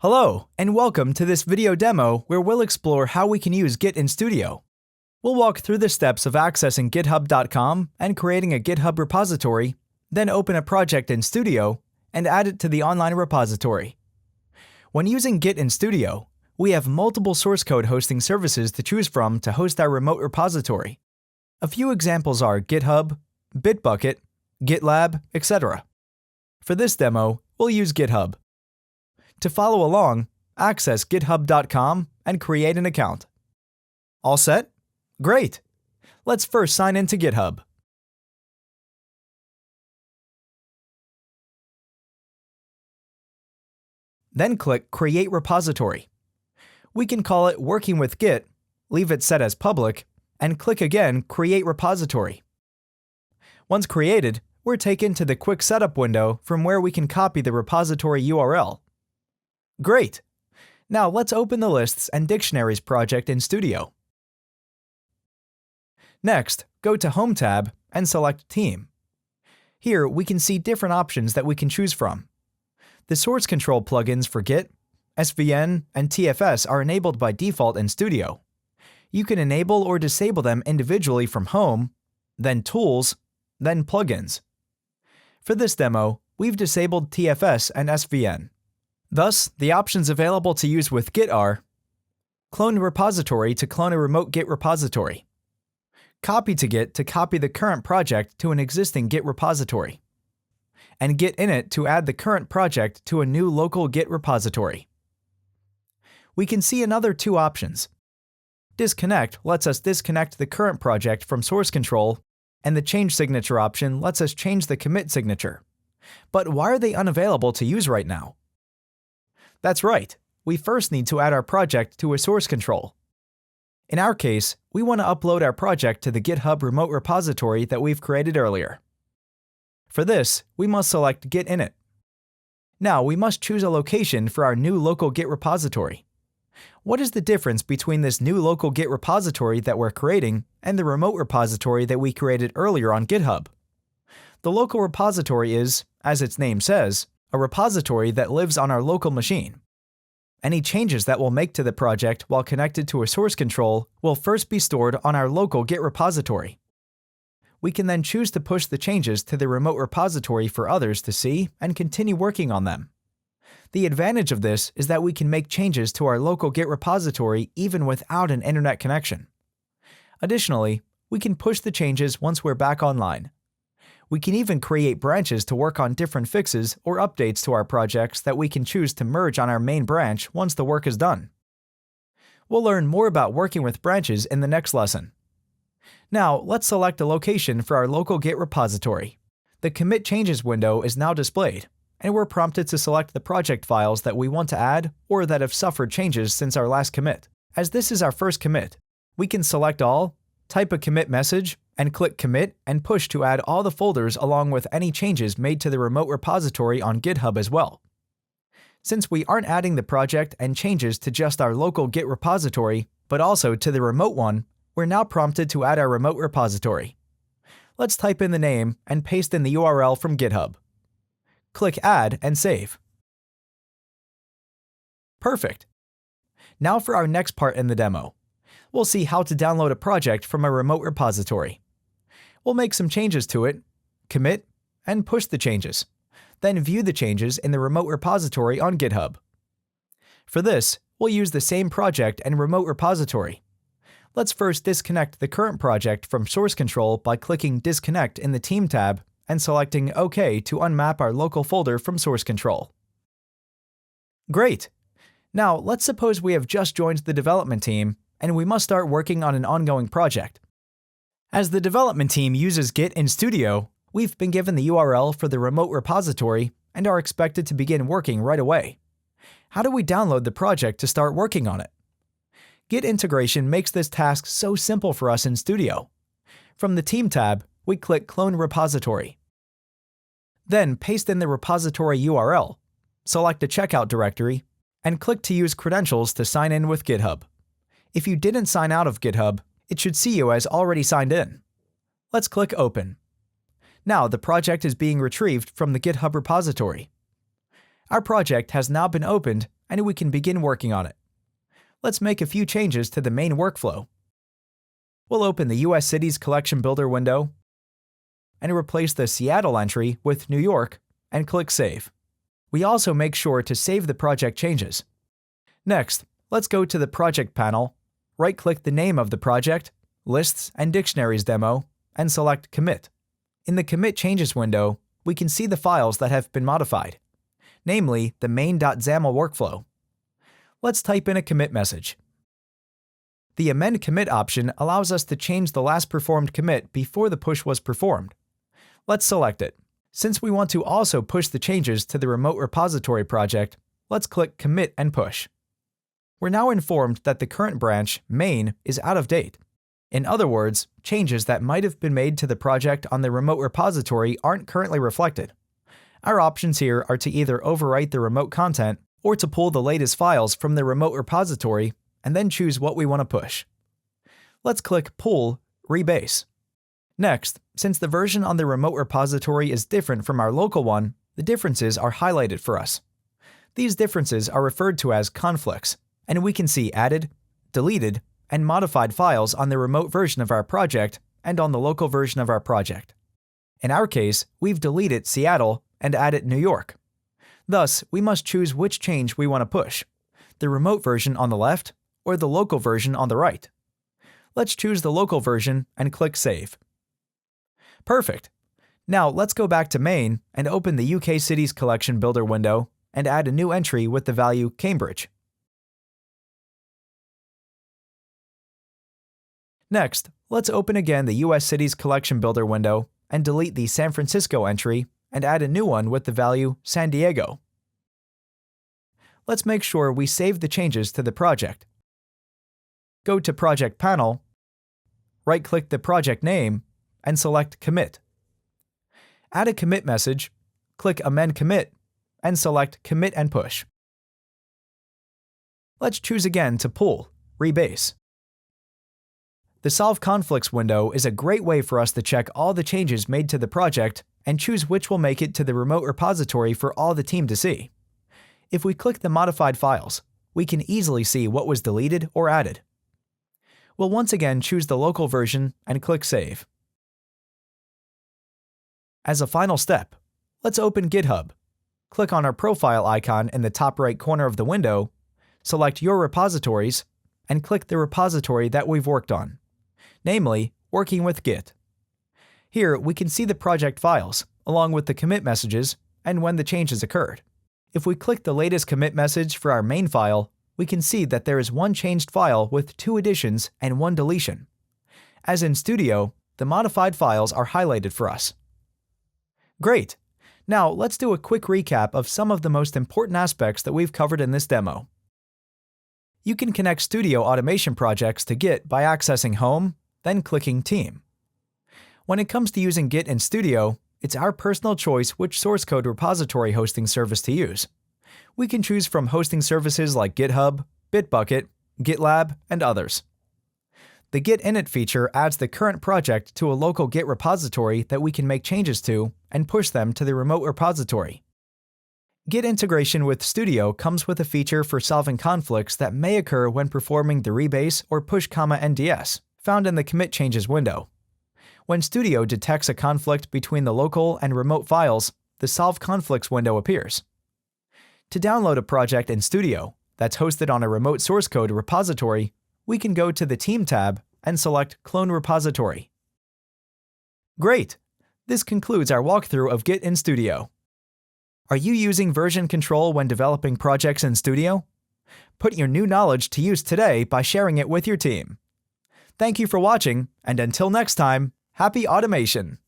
Hello, and welcome to this video demo where we'll explore how we can use Git in Studio. We'll walk through the steps of accessing github.com and creating a GitHub repository, then open a project in Studio and add it to the online repository. When using Git in Studio, we have multiple source code hosting services to choose from to host our remote repository. A few examples are GitHub, Bitbucket, GitLab, etc. For this demo, we'll use GitHub. To follow along, access github.com and create an account. All set? Great! Let's first sign into GitHub. Then click Create Repository. We can call it Working with Git, leave it set as public, and click again Create Repository. Once created, we're taken to the Quick Setup window from where we can copy the repository URL. Great! Now let's open the Lists and Dictionaries project in Studio. Next, go to Home tab and select Team. Here we can see different options that we can choose from. The source control plugins for Git, SVN, and TFS are enabled by default in Studio. You can enable or disable them individually from Home, then Tools, then Plugins. For this demo, we've disabled TFS and SVN. Thus, the options available to use with Git are Clone repository to clone a remote Git repository, Copy to Git to copy the current project to an existing Git repository, and Git init to add the current project to a new local Git repository. We can see another two options. Disconnect lets us disconnect the current project from source control, and the Change Signature option lets us change the commit signature. But why are they unavailable to use right now? That's right, we first need to add our project to a source control. In our case, we want to upload our project to the GitHub remote repository that we've created earlier. For this, we must select Git init. Now we must choose a location for our new local Git repository. What is the difference between this new local Git repository that we're creating and the remote repository that we created earlier on GitHub? The local repository is, as its name says, a repository that lives on our local machine. Any changes that we'll make to the project while connected to a source control will first be stored on our local Git repository. We can then choose to push the changes to the remote repository for others to see and continue working on them. The advantage of this is that we can make changes to our local Git repository even without an internet connection. Additionally, we can push the changes once we're back online. We can even create branches to work on different fixes or updates to our projects that we can choose to merge on our main branch once the work is done. We'll learn more about working with branches in the next lesson. Now, let's select a location for our local Git repository. The Commit Changes window is now displayed, and we're prompted to select the project files that we want to add or that have suffered changes since our last commit. As this is our first commit, we can select all, type a commit message, and click Commit and push to add all the folders along with any changes made to the remote repository on GitHub as well. Since we aren't adding the project and changes to just our local Git repository, but also to the remote one, we're now prompted to add our remote repository. Let's type in the name and paste in the URL from GitHub. Click Add and save. Perfect. Now for our next part in the demo. We'll see how to download a project from a remote repository. We'll make some changes to it, commit, and push the changes, then view the changes in the remote repository on GitHub. For this, we'll use the same project and remote repository. Let's first disconnect the current project from source control by clicking Disconnect in the Team tab and selecting OK to unmap our local folder from source control. Great! Now let's suppose we have just joined the development team and we must start working on an ongoing project. As the development team uses Git in Studio, we've been given the URL for the remote repository and are expected to begin working right away. How do we download the project to start working on it? Git integration makes this task so simple for us in Studio. From the Team tab, we click Clone Repository. Then paste in the repository URL, select a checkout directory, and click to use credentials to sign in with GitHub. If you didn't sign out of GitHub, it should see you as already signed in. Let's click Open. Now the project is being retrieved from the GitHub repository. Our project has now been opened and we can begin working on it. Let's make a few changes to the main workflow. We'll open the US Cities Collection Builder window and replace the Seattle entry with New York and click Save. We also make sure to save the project changes. Next, let's go to the Project panel, right-click the name of the project, Lists and Dictionaries demo, and select Commit. In the Commit Changes window, we can see the files that have been modified, namely the main.xaml workflow. Let's type in a commit message. The Amend Commit option allows us to change the last performed commit before the push was performed. Let's select it. Since we want to also push the changes to the remote repository project, let's click Commit and Push. We're now informed that the current branch, main, is out of date. In other words, changes that might have been made to the project on the remote repository aren't currently reflected. Our options here are to either overwrite the remote content or to pull the latest files from the remote repository and then choose what we want to push. Let's click Pull, Rebase. Next, since the version on the remote repository is different from our local one, the differences are highlighted for us. These differences are referred to as conflicts, and we can see added, deleted, and modified files on the remote version of our project and on the local version of our project. In our case, we've deleted Seattle and added New York. Thus, we must choose which change we want to push, the remote version on the left or the local version on the right. Let's choose the local version and click Save. Perfect! Now let's go back to Main and open the UK Cities Collection Builder window and add a new entry with the value Cambridge. Next, let's open again the US Cities Collection Builder window and delete the San Francisco entry and add a new one with the value San Diego. Let's make sure we save the changes to the project. Go to Project Panel, right-click the project name, and select Commit. Add a commit message, click Amend Commit, and select Commit and Push. Let's choose again to Pull, Rebase. The Solve Conflicts window is a great way for us to check all the changes made to the project and choose which will make it to the remote repository for all the team to see. If we click the modified files, we can easily see what was deleted or added. We'll once again choose the local version and click Save. As a final step, let's open GitHub. Click on our profile icon in the top right corner of the window, select Your Repositories, and click the repository that we've worked on, namely, Working with Git. Here, we can see the project files, along with the commit messages and when the changes occurred. If we click the latest commit message for our main file, we can see that there is one changed file with 2 additions and 1 deletion. As in Studio, the modified files are highlighted for us. Great! Now let's do a quick recap of some of the most important aspects that we've covered in this demo. You can connect Studio automation projects to Git by accessing Home, then clicking Team. When it comes to using Git in Studio, it's our personal choice which source code repository hosting service to use. We can choose from hosting services like GitHub, Bitbucket, GitLab, and others. The Git init feature adds the current project to a local Git repository that we can make changes to and push them to the remote repository. Git integration with Studio comes with a feature for solving conflicts that may occur when performing the rebase or push NDS, found in the Commit Changes window. When Studio detects a conflict between the local and remote files, the Solve Conflicts window appears. To download a project in Studio that's hosted on a remote source code repository, we can go to the Team tab and select Clone Repository. Great! This concludes our walkthrough of Git in Studio. Are you using version control when developing projects in Studio? Put your new knowledge to use today by sharing it with your team. Thank you for watching, and until next time, happy automation!